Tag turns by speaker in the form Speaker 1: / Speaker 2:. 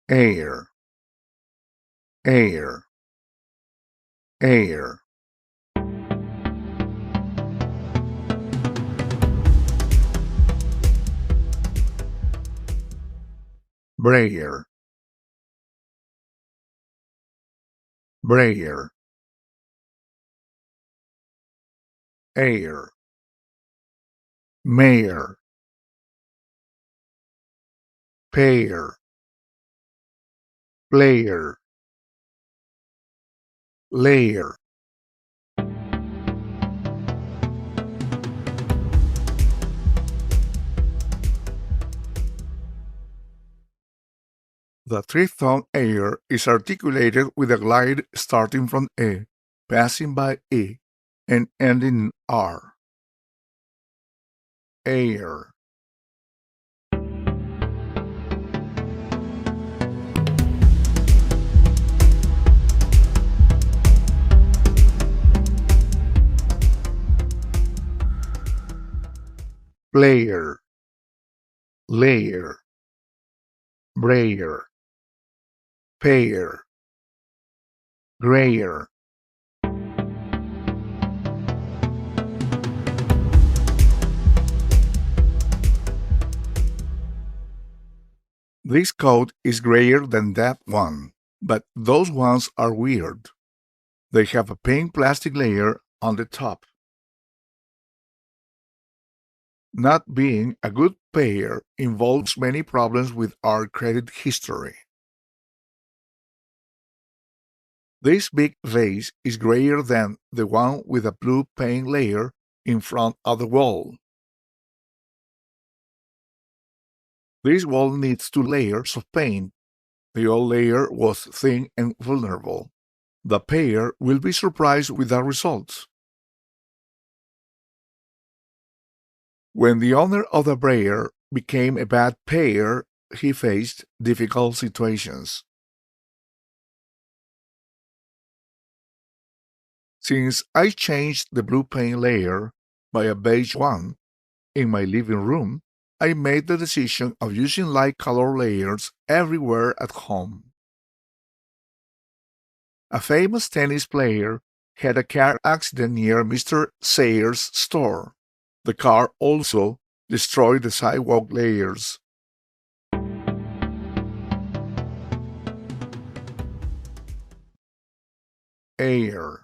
Speaker 1: air, air, air. Brayer, brayer, air, mayor, payer, player, layer. The triphthong air is articulated with a glide starting from A, passing by E, and ending in R. Air, player, layer, brayer, payer, grayer. This code is grayer than that one, but those ones are weird. They have a pink plastic layer on the top. Not being a good payer involves many problems with our credit history. This big vase is grayer than the one with a blue paint layer in front of the wall. This wall needs 2 layers of paint. The old layer was thin and vulnerable. The payer will be surprised with the results. When the owner of the brayer became a bad payer, he faced difficult situations. Since I changed the blue paint layer by a beige one in my living room, I made the decision of using light color layers everywhere at home. A famous tennis player had a car accident near Mr. Sayers' store. The car also destroyed the sidewalk layers. Air,